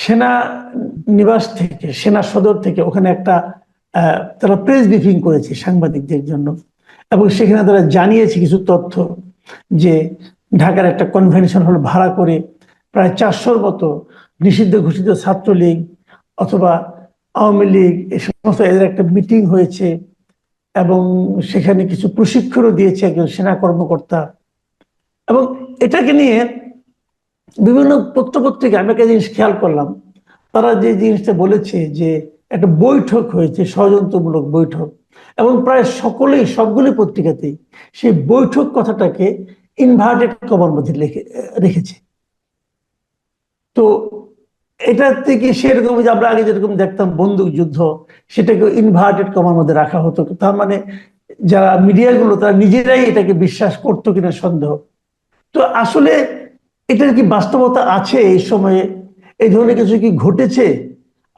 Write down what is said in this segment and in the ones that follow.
সেনা নিবাস থেকে, সেনা সদর থেকে ওখানে একটা তারা প্রেস ব্রিফিং করেছে সাংবাদিকদের জন্য, এবং সেখানে তারা জানিয়েছে কিছু তথ্য যে ঢাকার একটা কনভেনশন হল ভাড়া করে প্রায় 400-র মতো নিষিদ্ধ ঘোষিত ছাত্রলীগ অথবা আওয়ামী লীগ এই সমস্ত এদের একটা মিটিং হয়েছে, এবং সেখানে কিছু প্রশিক্ষণও দিয়েছে একজন সেনা কর্মকর্তা। এবং এটাকে নিয়ে বিভিন্ন পত্রপত্রিকা আমি একটা জিনিস খেয়াল করলাম, তারা যে জিনিসটা বলেছে যে একটা বৈঠক হয়েছে, ষড়যন্ত্রমূলক বৈঠক, এবং প্রায় সবগুলি পত্রিকাতেই সেই বৈঠক কথাটাকে ইনভার্টেড কমার মধ্যে রেখেছে। তো এটা থেকে সেরকম যে আমরা আগে যেরকম দেখতাম বন্দুক যুদ্ধ, সেটাকে ইনভার্টেড কমার মধ্যে রাখা হতো। তার মানে যারা মিডিয়াগুলো তারা নিজেরাই এটাকে বিশ্বাস করতো কিনা সন্দেহ। তো আসলে এটার কি বাস্তবতা আছে? এই সময়ে এই ধরনের কিছু কি ঘটেছে?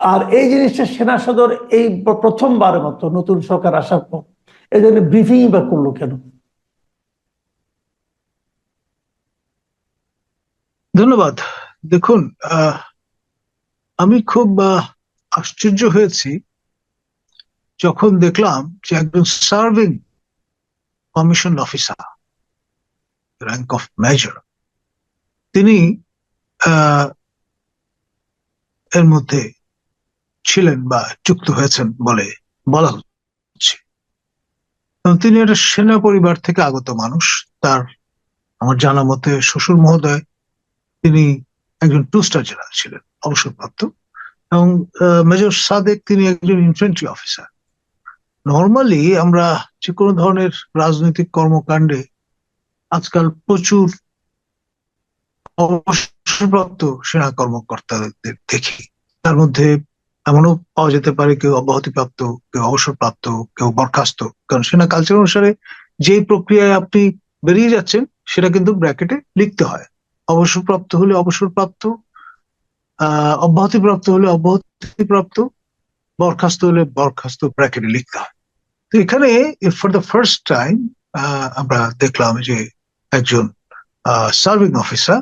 আর এই জিনিসটা সেনা সদর এই প্রথমবারের মতো নতুন সরকার আসার পর এই ধরনের ব্রিফিং বা করলো কেন? ধন্যবাদ। দেখুন, আমি খুব আশ্চর্য হয়েছি যখন দেখলাম যে একজন serving commission officer, rank of major, তিনি এর মধ্যে ছিলেন বা যুক্ত হয়েছেন বলে বলা হচ্ছে। তিনি একটা সেনা পরিবার থেকে আগত মানুষ। তার আমার জানা মতে শ্বশুর মহোদয় তিনি একজন 2 স্টার জেনারেল ছিলেন, অবসরপ্রাপ্ত। এবং মেজর সাদেক তিনি একজন ইনফ্যান্ট্রি অফিসার। নর্মালি আমরা যে কোনো ধরনের রাজনৈতিক কর্মকাণ্ডে আজকাল প্রচুর অবসরপ্রাপ্ত সেনা কর্মকর্তাদের দেখি। তার মধ্যে এমনও পাওয়া যেতে পারে কেউ অব্যাহতিপ্রাপ্ত, কেউ অবসরপ্রাপ্ত, কেউ বরখাস্ত। কারণ সেনা কালচার অনুসারে যেই প্রক্রিয়ায় আপনি বেরিয়ে যাচ্ছেন সেটা কিন্তু ব্র্যাকেটে লিখতে হয়। অবসরপ্রাপ্ত হলে অবসরপ্রাপ্ত, অব্যাহতিপ্রাপ্ত হলে অব্যাহতিপ্রাপ্ত, বরখাস্ত হলে বরখাস্ত ব্র্যাকেটে লিখতে হয়। তো এখানে ফর দ্য ফার্স্ট টাইম আমরা দেখলাম যে একজন সার্ভিং অফিসার,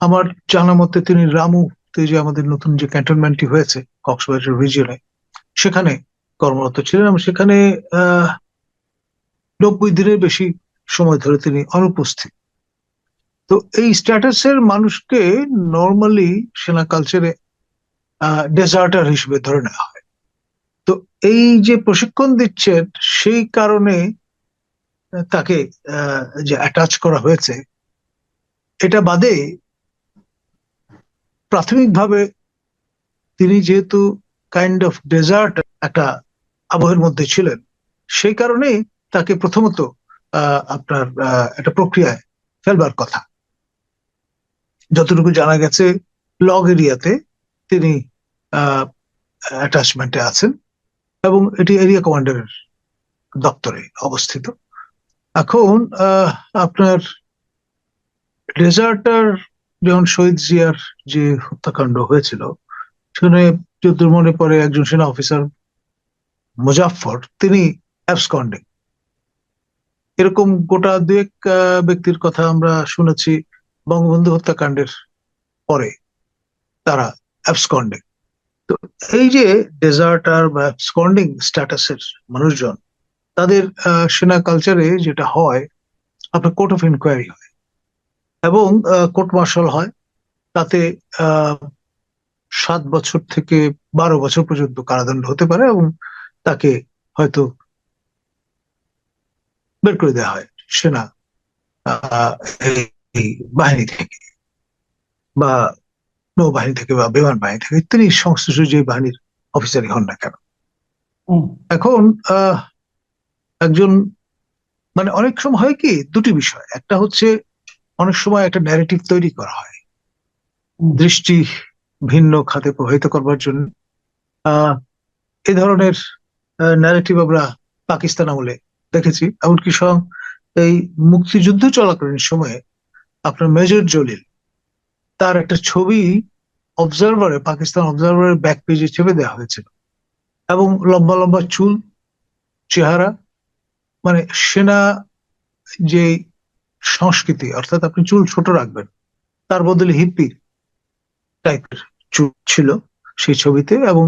আমার জানা মতে তিনি রামুতে যে আমাদের নতুন যে ক্যান্টনমেন্টটি হয়েছে কক্সবাজার রিজিয়নে, সেখানে কর্মরত ছিলেন এবং সেখানে 90 দিনের বেশি সময় ধরে তিনি অনুপস্থিত। তো এই স্ট্যাটাসের মানুষকে নর্মালি সেনা কালচারে ডেজার্টার হিসেবে ধরে নেওয়া হয়। তো এই যে প্রশিক্ষণ দিচ্ছেন সেই কারণে তাকে যে অ্যাটাচ করা হয়েছে, এটা বাদে প্রাথমিকভাবে তিনি যেহেতু কাইন্ড অফ ডেজার্ট একটা আবহের মধ্যে ছিলেন, সেই কারণেই তাকে প্রথমত আপনার একটা প্রক্রিয়ায় ফেলবার কথা। যতটুকু জানা গেছে লগ এরিয়াতে তিনি অ্যাটাচমেন্টে আছেন এবং এটি এরিয়া কমান্ডারের দপ্তরে অবস্থিত। এখন আপনার ডেজার্টার যেমন শহীদ জিয়ার যে হত্যাকাণ্ড হয়েছিল, সেখানে যতদূর মনে পড়ে একজন সেনা অফিসার মুজাফফর তিনি অ্যাবসকন্ডিং। এরকম গোটা দুয়েক ব্যক্তির কথা আমরা শুনেছি বঙ্গবন্ধু হত্যাকাণ্ডের পরে তারা অ্যাবসকন্ডিং। তো এই যে ডেজার্টার বা অ্যাবসকন্ডিং স্ট্যাটাসের মানুষজন, তাদের সেনা কালচারে যেটা হয়, আপনার কোর্ট অফ ইনকোয়ারি হয় এবং কোর্ট মার্শাল হয়। তাতে 7 বছর থেকে 12 বছর পর্যন্ত কারাদণ্ড হতে পারে এবং তাকে হয়তো বের করে দেওয়া হয় সেনা এই বাহিনী থেকে বা নৌবাহিনী থেকে বা বিমান বাহিনী থেকে, তিনি সংশ্লিষ্ট যে বাহিনীর অফিসারই হন না কেন। এখন একজন মানে অনেক সময় হয় কি, দুটি বিষয়। একটা হচ্ছে অনেক সময় একটা ন্যারেটিভ তৈরি করা হয় দৃষ্টি ভিন্ন খাতে প্রভাবিত করবার জন্য। এ ধরনের ন্যারেটিভ আমরা পাকিস্তান আমলে দেখেছি। এমনকি এই মুক্তিযুদ্ধ চলাকালীন সময়ে আপনার মেজর জলিল, তার একটা ছবি অবজারভারে, পাকিস্তান অবজারভারের ব্যাক পেজে চেপে দেওয়া হয়েছিল এবং লম্বা লম্বা চুল, চেহারা, মানে সেনা যে সংস্কৃতি, অর্থাৎ আপনি চুল ছোট রাখবেন, তার বদলে হিপ্পি টাইপের ছিল সেই ছবিতে, এবং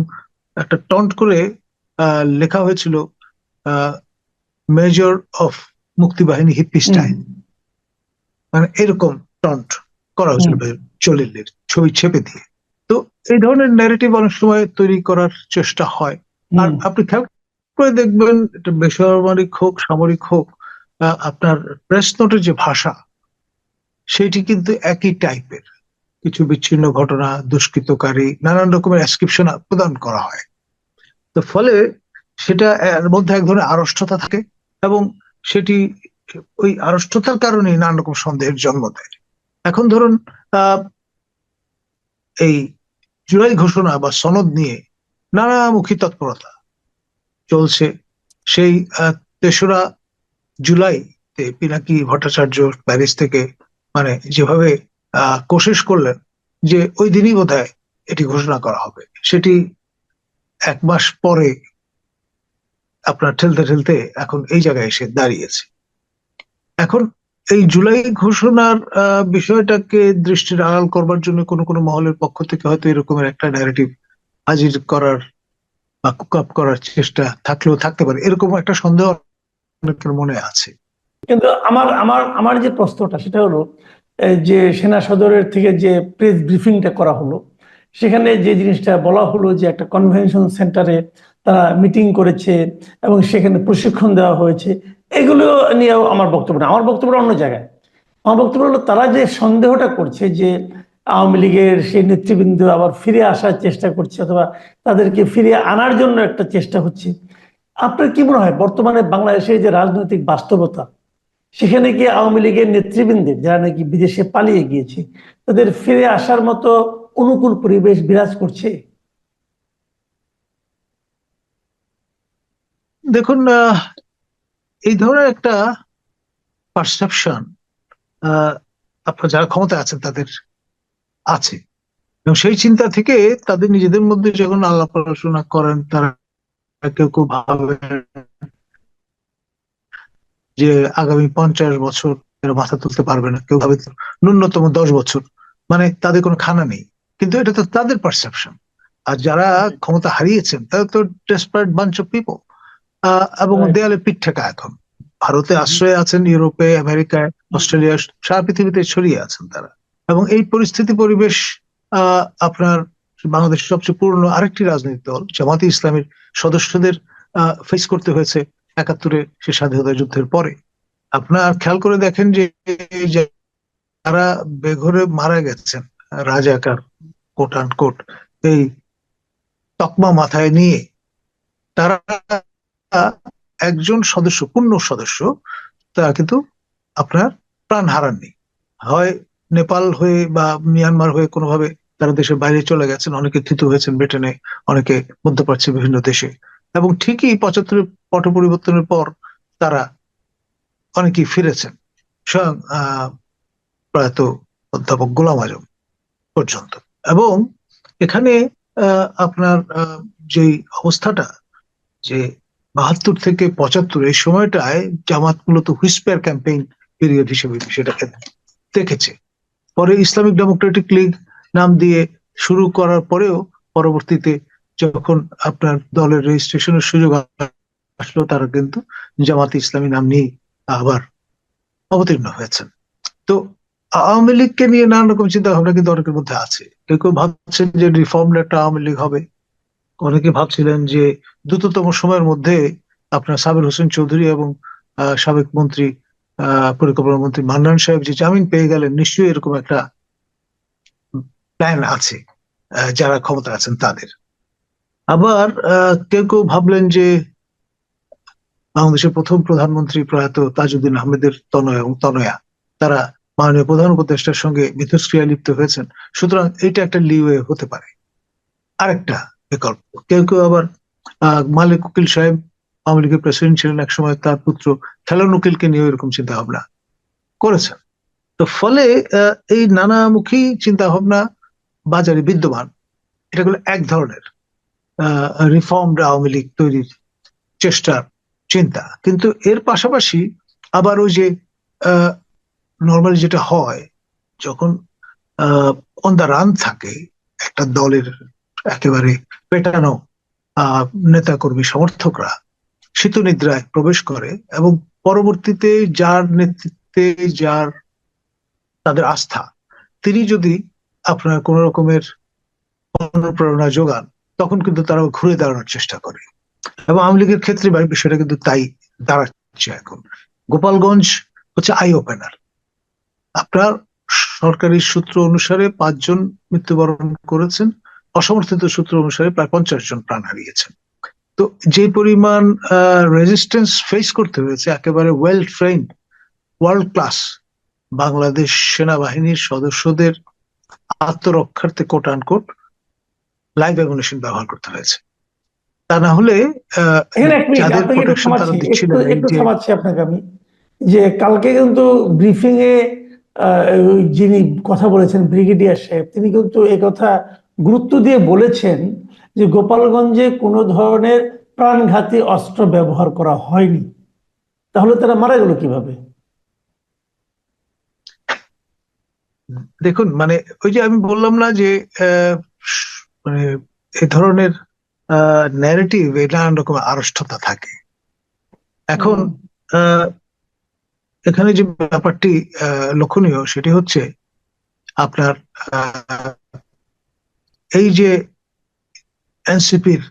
একটা টন্ট করে লেখা হয়েছিল মেজর অফ মুক্তিবাহিনী হিপ্পিস্টাইন, মানে এরকম টন্ট করা হয়েছিল চলিলের ছবি ছেপে দিয়ে। তো এই ধরনের ন্যারেটিভ অনেক সময় তৈরি করার চেষ্টা হয়। আর আপনি খেয়াল করে দেখবেন, এটা বেসামরিক হোক সামরিক হোক, আপনার প্রেস নোটের যে ভাষা সেটি কিন্তু একই টাইপের। কিছু বিচ্ছিন্ন ঘটনা, দুষ্কৃতকারী, নানান রকমের ডেসক্রিপশন প্রদান করা হয়। তো ফলে সেটা এর মধ্যে এক ধরনের আড়ষ্টতা থাকে, এবং সেটি ওই আড়ষ্টতার কারণে নানান রকম সন্দেহের জন্ম দেয়। এখন ধরুন এই জুলাই ঘোষণা বা সনদ নিয়ে নানামুখী তৎপরতা চলছে। সেই ৩রা জুলাইতে পিনাকি ভট্টাচার্য প্যারিস থেকে মানে যেভাবে কোশিশ করলেন যে ওই দিনই বোধহয় এটি ঘোষণা করা হবে, সেটি 1 মাস পরে আপনার ঠেলতে ঠেলতে এখন এই জায়গায় এসে দাঁড়িয়েছে। এখন এই জুলাই ঘোষণার বিষয়টাকে দৃষ্টির আড়াল করবার জন্য কোনো কোনো মহলের পক্ষ থেকে হয়তো এরকমের একটা ন্যারেটিভ হাজির করার বা কুক আপ করার চেষ্টা থাকলেও থাকতে পারে, এরকম একটা সন্দেহ অনেকের মনে আছে। কিন্তু আমার আমার আমার যে প্রশ্নটা সেটা হলো, যে সেনা সদরের থেকে যে প্রেস ব্রিফিংটা করা হলো, সেখানে যে জিনিসটা বলা হলো যে একটা কনভেনশন সেন্টারে তারা মিটিং করেছে এবং সেখানে প্রশিক্ষণ দেওয়া হয়েছে, এগুলো নিয়েও আমার বক্তব্য না। আমার বক্তব্য অন্য জায়গায়। আমার বক্তব্য হলো, তারা যে সন্দেহটা করছে যে আওয়ামী লীগের সেই নেতৃবৃন্দ আবার ফিরে আসার চেষ্টা করছে অথবা তাদেরকে ফিরিয়ে আনার জন্য একটা চেষ্টা হচ্ছে, আপনার কি মনে হয় বর্তমানে বাংলাদেশের যে রাজনৈতিক বাস্তবতা, সেখানে কি আওয়ামী লীগের নেতৃবৃন্দের যারা নাকি বিদেশে পালিয়ে গিয়েছে তাদের ফিরে আসার মতো অনুকূল পরিবেশ বিরাজ করছে? দেখুন, এই ধরনের একটা পারসেপশন আপনার যারা ক্ষমতা আছেন তাদের আছে, এবং সেই চিন্তা থেকে তাদের নিজেদের মধ্যে যখন আলাপ আলোচনা করেন, তারা কেউ কেউ ভাবেন যে আগামী 50 বছর এরা মাথা তুলতে পারবে না, কেউ ভাবে ন্যূনতম 10 বছর, মানে তাদের কোনো খানা নেই। কিন্তু এটা তো তাদের পারসেপশন। আর যারা ক্ষমতা হারিয়েছেন তারা তো ডেসপারেট বাঞ্চ অফ পিপল, এবং দেয়ালে পিঠ ঠেকা। এখন ভারতে আশ্রয় আছেন, ইউরোপে, আমেরিকায়, অস্ট্রেলিয়া, সারা পৃথিবীতে ছড়িয়ে আছেন তারা। এবং এই পরিস্থিতি পরিবেশ আপনার বাংলাদেশের সবচেয়ে পুরনো আরেকটি রাজনৈতিক দল জামাতে ইসলামের সদস্যদের ফেস করতে হয়েছে 71-এ সে স্বাধীনতা যুদ্ধের পরে। আপনার খেয়াল করে দেখেন যে যারা বেঘরে মারা গেছেন, রাজাকার কোট আন্ড কোট, এই তকমা মাথায় নিয়ে, তারা একজন সদস্য, পূর্ণ সদস্য, তারা কিন্তু আপনার প্রাণ হারাননি। হয় নেপাল হয়ে বা মিয়ানমার হয়ে কোনোভাবে তারা দেশের বাইরে চলে গেছেন, অনেকে থিতু হয়েছেন ব্রিটেনে, অনেকে মধ্যপ্রাচ্যের বিভিন্ন দেশে। এবং ঠিকই 75-এর পট পরিবর্তনের পর তারা অনেকেই ফিরেছেন, স্বয়ং প্রয়াত অধ্যাপক গোলাম আজম পর্যন্ত। এবং এখানে আপনার যে অবস্থাটা, যে 72 থেকে 75 এই সময়টায় জামাত মূলত হুইসপার ক্যাম্পেইন পিরিয়ড হিসেবে সেটাকে দেখেছে। পরে ইসলামিক ডেমোক্রেটিক লীগ নাম দিয়ে শুরু করার পরেও পরবর্তীতে যখন আপনার দলের রেজিস্ট্রেশনের সুযোগ আসলো, তারা কিন্তু জামাতে ইসলামী নাম নিয়ে আবার অবতীর্ণ হয়েছেন। তো আওয়ামী লীগকে নিয়ে নানা রকম চিন্তা ভাবনা কিন্তু অনেকের মধ্যে আছে। কেউ কেউ ভাবছেন যে রিফর্মড একটা আওয়ামী লীগ হবে, অনেকে ভাবছিলেন যে দ্রুততম সময়ের মধ্যে আপনার সাবির হোসেন চৌধুরী এবং সাবেক মন্ত্রী পরিকল্পনা মন্ত্রী মান্নান সাহেব যে জামিন পেয়ে গেলেন, নিশ্চয়ই এরকম একটা প্ল্যান আছে যারা ক্ষমতা আছেন তাদের। আবার কেউ কেউ ভাবলেন যে বাংলাদেশের প্রথম প্রধানমন্ত্রী প্রয়াত তাজউদ্দিন আহমেদের তনয় এবং তনয়া, তারা মাননীয় প্রধান উপদেষ্টার সঙ্গে মিথস্ক্রিয়ায় লিপ্ত হয়েছেন, সুতরাং এইটা একটা লিওয়ে হতে পারে। আরেকটা বিকল্প, কেউ কেউ আবার মালিক উকিল সাহেব আওয়ামী লীগের প্রেসিডেন্ট ছিলেন এক সময়, তার পুত্র খেলান উকিলকে নিয়ে এরকম চিন্তা ভাবনা করেছেন। তো ফলে এই নানামুখী চিন্তা ভাবনা বাজারে বিদ্যমান। এটাগুলো এক ধরনের রিফর্মড আওয়ামী লীগ তৈরির চেষ্টার চিন্তা। কিন্তু এর পাশাপাশি আবার ওই যে নর্মালি যেটা হয়, যখন অন দ্য রান থাকে একটা দলের একেবারে পেটানো নেতাকর্মী সমর্থকরা শীতনিদ্রায় প্রবেশ করে এবং পরবর্তীতে যার নেতৃত্বে যার তাদের আস্থা, তিনি যদি আপনার কোন রকমের অনুপ্রেরণা যোগান, তখন কিন্তু তারা ঘুরে দাঁড়ানোর চেষ্টা করে। এবং আওয়ামী লীগের ক্ষেত্রে বিষয়টা কিন্তু তাই দাঁড়াচ্ছে এখন। গোপালগঞ্জ হচ্ছে আই ওপেনার। আপনার সরকারি সূত্র অনুসারে 5 জন মৃত্যুবরণ করেছেন, অসমর্থিত সূত্র অনুসারে প্রায় 50 জন প্রাণ হারিয়েছেন। তো যে পরিমাণ রেজিস্ট্যান্স ফেস করতে হয়েছে একেবারে well trend world class Bangladesh সেনাবাহিনীর সদস্যদের আত্মরক্ষার্থে কোট আনকোট লাইভ অ্যামুনিশন ব্যবহার করতে হয়েছে। তা না হলে এখানে এক মিনিট যাদের আপনাকে একটু প্রোটেকশন তারা থামাচ্ছি, দিচ্ছিলেন, এই একটু যে থামাচ্ছি আপনাকে আমি, যে কালকে কিন্তু ব্রিফিং এ ওই যিনি কথা বলেছেন ব্রিগেডিয়ার সাহেব, তিনি কিন্তু এই কথা গুরুত্ব দিয়ে বলেছেন যে গোপালগঞ্জে কোনো ধরনের প্রাণঘাতী অস্ত্র ব্যবহার করা হয়নি। তাহলে তারা মারা গেল কিভাবে? দেখুন, মানে ওই যে আমি বললাম না যে মানে এ ধরনের ন্যারেটিভ নানান রকম আড়ষ্টতা থাকে। এখন আহ, এখানে যে ব্যাপারটি লক্ষণীয় সেটি হচ্ছে আপনার এই যে এনসিপির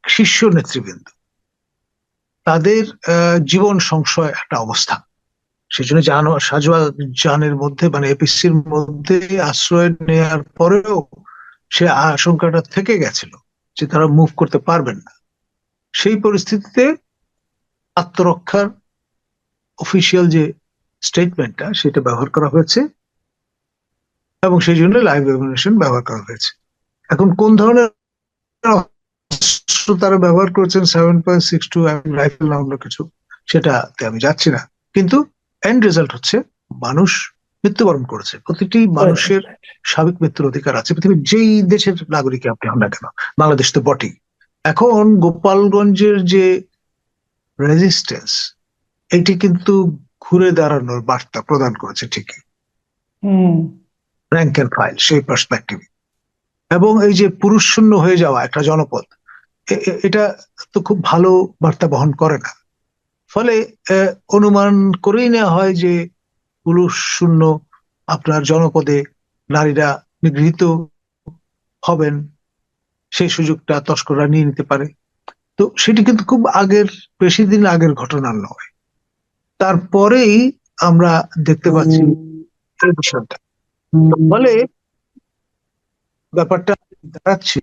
শীর্ষ নেতৃবৃন্দ, তাদের জীবন সংশয় একটা অবস্থা। সেই জন্য সাজোয়া জানের মধ্যে, মানে এপিসির মধ্যে আশ্রয় নেওয়ার পরেও সে আশঙ্কাটা থেকে গেছিল যে তারা মুভ করতে পারবেন না। সেই পরিস্থিতিতে আত্মরক্ষার অফিসিয়াল যে স্টেটমেন্টটা সেটা ব্যবহার করা হয়েছে এবং সেই জন্য লাইভ অ্যামুনিশন ব্যবহার করা হয়েছে। এখন কোন ধরনের অস্ত্র তারা ব্যবহার করেছেন, 7.62 রাইফেল না অন্য কিছু, সেটাতে আমি যাচ্ছি না, কিন্তু এন্ড রেজাল্ট হচ্ছে মানুষ মৃত্যুবরণ করেছে। প্রতিটি মানুষের স্বাভাবিক মৃত্যুর অধিকার আছে, পৃথিবীর যেই দেশের নাগরিক আপনি হন না কেন, বাংলাদেশ তো বটেই। এখন গোপালগঞ্জের যে রেজিস্ট্যান্স, এটি কিন্তু ঘুরে দাঁড়ানোর বার্তা প্রদান করেছে ঠিকই, র্যাঙ্ক এন্ড ফাইল সেই পার্সপেক্টিভে। এবং এই যে পুরুষ শূন্য হয়ে যাওয়া একটা জনপদ, এটা তো খুব ভালো বার্তা বহন করে না। ফলে অনুমান করেই নেওয়া হয় যে পুরুষ শূন্য আপনার জনপদে নারীরা নিগৃহীত হবেন, সেই সুযোগটা তস্কররা নিয়ে নিতে পারে। তো সেটি কিন্তু খুব আগের, বেশি দিন আগের ঘটনা নয়। তারপরেই আমরা দেখতে পাচ্ছি এই বিষয়টা। ফলে ব্যাপারটা দাঁড়াচ্ছে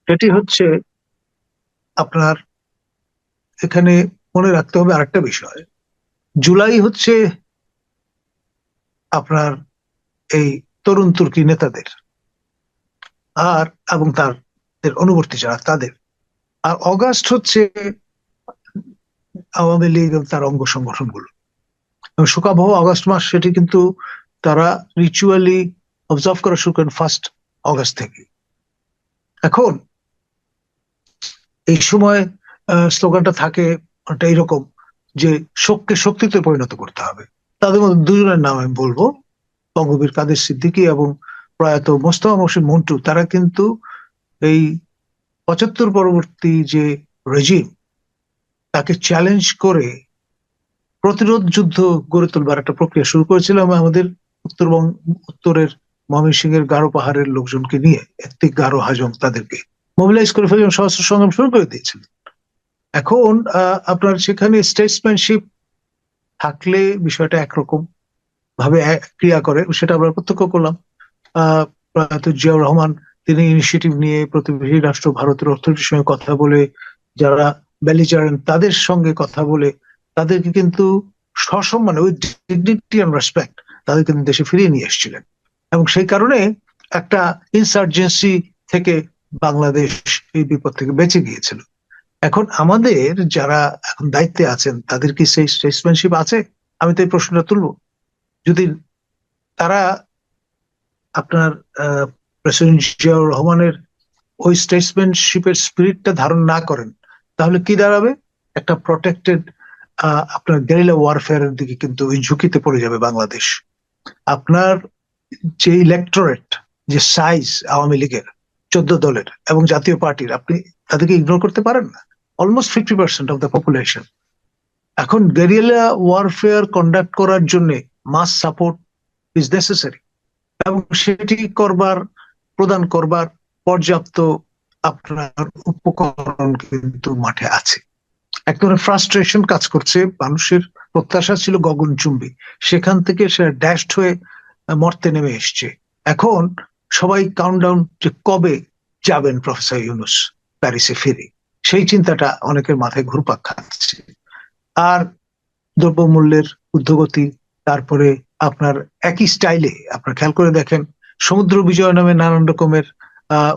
সেটি হচ্ছে আপনার এখানে মনে রাখতে হবে আরেকটা বিষয়। জুলাই হচ্ছে আপনার এই তরুণ তুর্কি নেতাদের আর এবং তাদের অনুবর্তী যারা তাদের, আর অগাস্ট হচ্ছে আওয়ামী লীগ এবং তার অঙ্গ সংগঠনগুলো। শোকাবহ অগাস্ট মাস, সেটি কিন্তু তারা রিচুয়ালি অবজার্ভ করা শুরু করেন 1 অগাস্ট থেকে। এখন এই সময় স্লোগানটা থাকে একটা এইরকম যে শোককে শক্তিতে পরিণত করতে হবে। তাদের মধ্যে 2 জনের নাম আমি বলবো, বঙ্গবীর কাদের সিদ্দিকী এবং প্রয়াত মোস্তফা মহসিন মন্টু। তারা কিন্তু এই 75 পরবর্তী যে রেজিম, তাকে চ্যালেঞ্জ করে প্রতিরোধ যুদ্ধ গড়ে তোলবার একটা প্রক্রিয়া শুরু করেছিল আমাদের উত্তরের ময়মনসিংহের গারো পাহাড়ের লোকজনকে নিয়ে, এত্তিক, গারো, হাজং, তাদেরকে মোবিলাইজ করে ফেলে সশস্ত্র সংগ্রাম শুরু করে দিয়েছিল। এখন আপনার সেখানে স্টেটসম্যানশিপ থাকলে বিষয়টা একরকম ভাবে ক্রিয়া করে, সেটা আমরা প্রত্যক্ষ করলাম। প্রয়াত জিয়াউর রহমান, তিনি ইনিশিয়েটিভ নিয়ে প্রতিবেশী রাষ্ট্র ভারতের অর্থনীতির সঙ্গে কথা বলে, যারা বেলিজারেন্ট তাদের সঙ্গে কথা বলে তাদেরকে কিন্তু সসম্মানে, উইথ ডিগনিটি এন্ড রেসপেক্ট, তাদের কিন্তু দেশে ফিরিয়ে নিয়ে এসেছিলেন। এবং সেই কারণে একটা ইনসার্জেন্সি থেকে বাংলাদেশ এই বিপদ থেকে বেঁচে গিয়েছিল। এখন আমাদের যারা এখন দায়িত্বে আছেন তাদের কি সেই স্টেটসম্যানশিপ আছে? আমি তো এই প্রশ্নটা তুলবো। যদি তারা আপনার প্রেসিডেন্ট জিয়াউর রহমানের ওই স্টেটসম্যানশিপের স্পিরিটটা ধারণ না করেন, তাহলে কি দাঁড়াবে? একটা প্রটেক্টেড আপনার গেরিলা ওয়ারফেয়ারের দিকে কিন্তু ওই ঝুঁকিতে পড়ে যাবে বাংলাদেশ। আপনার যে ইলেকটোরেট, যে সাইজ আওয়ামী লীগের 14 দলের এবং জাতীয় পার্টির, আপনি তাদেরকে ইগনোর করতে পারেন না। Almost 50% of the population. এখন গেরিলা ওয়ারফেয়ার কন্ডাক্ট করার জন্য মাস সাপোর্ট ইজ নেসেসারি, এবং সেটি প্রদান করবার পর্যাপ্ত আপনার উপকরণ কিন্তু মাঠে আছে। এক ধরনের ফ্রাস্ট্রেশন কাজ করছে, মানুষের প্রত্যাশা ছিল গগনচুম্বী, সেখান থেকে সে ড্যাশড হয়ে মর্তে নেমে এসছে। এখন সবাই কাউন্টডাউন যে কবে যাবেন প্রফেসর ইউনূস প্যারিসে ফিরে, সেই চিন্তাটা অনেকের মাথায় ঘুরপাক খাচ্ছে। আর দ্রব্যমূল্যের ঊর্ধ্বগতি, তারপরে আপনার একই স্টাইলে আপনার খেয়াল করে দেখেন সমুদ্র বিজয় নামে নানান রকমের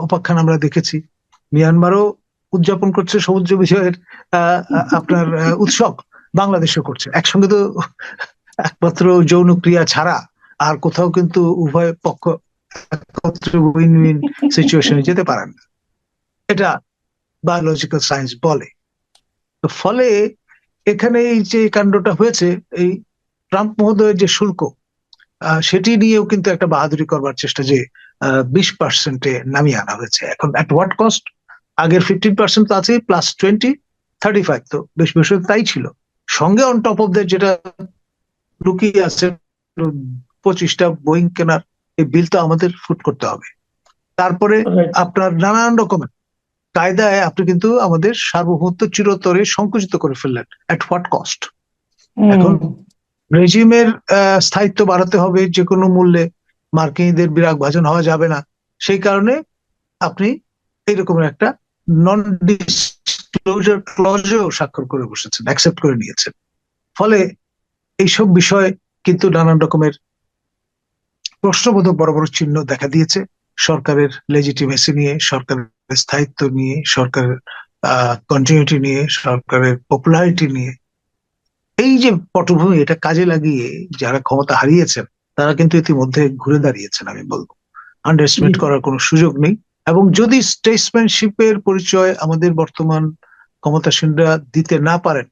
উপাখ্যান আমরা দেখেছি। মিয়ানমারও উদযাপন করছে সমুদ্র বিজয়ের আপনার উৎসব, বাংলাদেশও করছে। একসঙ্গে তো একমাত্র যৌন ক্রিয়া ছাড়া আর কোথাও কিন্তু উভয় পক্ষ একত্রে উইন উইন সিচুয়েশনে যেতে পারেন না, এটা বায়োলজিক্যাল সায়েন্স বলে। তো ফলে এখানে এই যে কাণ্ডটা হয়েছে, এই ট্রাম্প মহোদয়ের যে শুল্ক, সেটি নিয়েও কিন্তু একটা বাহাদুরি করবার চেষ্টা, যে 20%-এ নামিয়ে আনা হয়েছে। এখন অ্যাট হোয়াট কস্ট? আগের 15% তো আছে, প্লাস 20, 35, তো বেশ বেশ তাই ছিল। সঙ্গে অন টপ অফ দ্যাট যেটা লুকিয়ে আছে 25টা বোয়িং কেনার এই বিল তো আমাদের ফুট করতে হবে। তারপরে আপনার নানান রকমের কায়দায় আপনি কিন্তু আমাদের সার্বভৌমত্ব চিরতরে সংকুচিত করে ফেললেন। At what cost? এখন রেজিমের স্থায়িত্ব বাড়াতে হবে যে কোনো মূল্যে, মার্কিনীদের বিরাগ ভাজন হওয়া যাবে না। সেই কারণে আপনি এইরকমের একটা নন ডিসক্লোজার ক্লজেও স্বাক্ষর করে বসেছেন, অ্যাকসেপ্ট করে নিয়েছেন। ফলে এইসব বিষয় কিন্তু নানান রকমের প্রশ্নবোধক বড় বড় চিহ্ন দেখা দিয়েছে সরকারের লেজিটিমেসি নিয়ে, সরকারের স্থায়িত্ব নিয়ে, সরকারের কন্টিনিউটি নিয়ে, সরকারের পপুলারিটি নিয়ে। এই যে পটভূমি, এটা কাজে লাগিয়ে যারা ক্ষমতা হারিয়েছেন তারা কিন্তু ইতিমধ্যে ঘুরে দাঁড়িয়েছেন, আমি বলবো। আন্ডারএস্টিমেট করার কোনো সুযোগ নেই। এবং যদি স্টেটসম্যানশিপের পরিচয় আমাদের বর্তমান ক্ষমতাসীনরা দিতে না পারেন,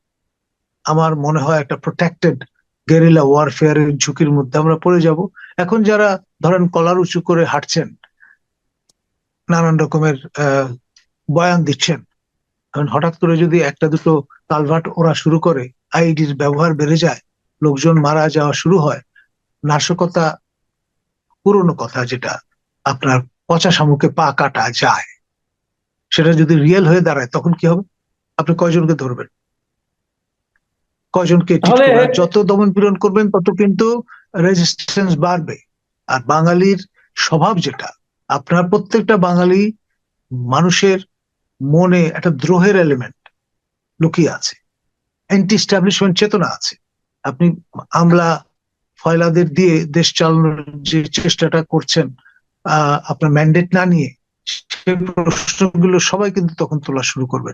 আমার মনে হয় একটা প্রোটেক্টেড গেরিলা ওয়ারফেয়ারের ঝুঁকির মধ্যে আমরা পড়ে যাব। এখন যারা ধরেন কলার উঁচু করে হাঁটছেন, নানান রকমের বয়ান দিচ্ছেন, এখন হঠাৎ করে যদি একটা দুটো কালভার্ট ওরা শুরু করে, আইডির ব্যবহার বেড়ে যায়, লোকজন মারা যাওয়া শুরু হয়, নাশকতা, পুরনো কথা যেটা আপনার পচা শামুকে পা কাটা যায়, সেটা যদি রিয়েল হয়ে দাঁড়ায়, তখন কি হবে? আপনি কয়জনকে ধরবেন, কয়জনকে ঠিক করবেন? যত দমন পীড়ন করবেন তত কিন্তু রেজিস্ট্যান্স বাড়বে। আর বাঙালির স্বভাব যেটা, আপনার প্রত্যেকটা বাঙালি মানুষের মনে একটা দ্রোহের এলিমেন্ট লুকিয়ে আছে, অ্যান্টি এস্টাবলিশমেন্ট চেতনা আছে। আপনি আমলা ফয়লাদের দিয়ে দেশ চালানোর যে চেষ্টাটা করছেন আপনার ম্যান্ডেট না নিয়ে, সেই প্রশ্নগুলো সবাই কিন্তু তখন তোলা শুরু করবে।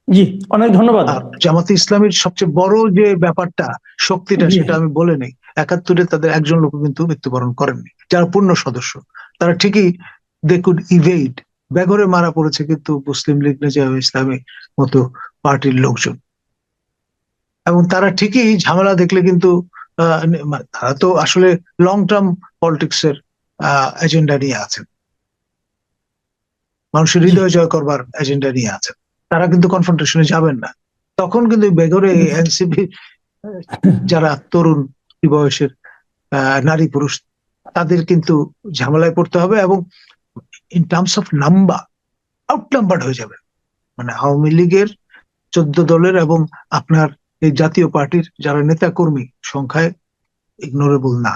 জি, অনেক ধন্যবাদ। আর জামাতে ইসলামীর সবচেয়ে বড় যে ব্যাপারটা, শক্তিটা, সেটা আমি বলে নেই, 71-এ তাদের একজন লোক কিন্তু মৃত্যুবরণ করেননি, যারা পূর্ণ সদস্য। তারা ঠিকই দে কুড ইভেড, বেঘরে মারা পড়েছে কিন্তু মুসলিম লীগ, নেজাম ইসলামী মতো পার্টির লোকজন। এবং তারা ঠিকই ঝামেলা দেখলে কিন্তু তারা তো আসলে লং টার্ম পলিটিক্স এর এজেন্ডা নিয়ে আছেন, মানুষের হৃদয় জয় করবার এজেন্ডা নিয়ে আছেন। তারা কিন্তু কনফ্রন্টেশনে যাবেন না। তখন কিন্তু বেঘরে এনসিপি যারা তরুণ বয়সের নারী পুরুষ, তাদের কিন্তু ঝামেলায় পড়তে হবে, এবং ইন টার্মস অফ নাম্বার আউটনাম্বার্ড হয়ে যাবে। মানে আওয়ামী লীগের 14 দলের এবং আপনার এই জাতীয় পার্টির যারা নেতা কর্মী সংখ্যায় ইগনোরেবল না।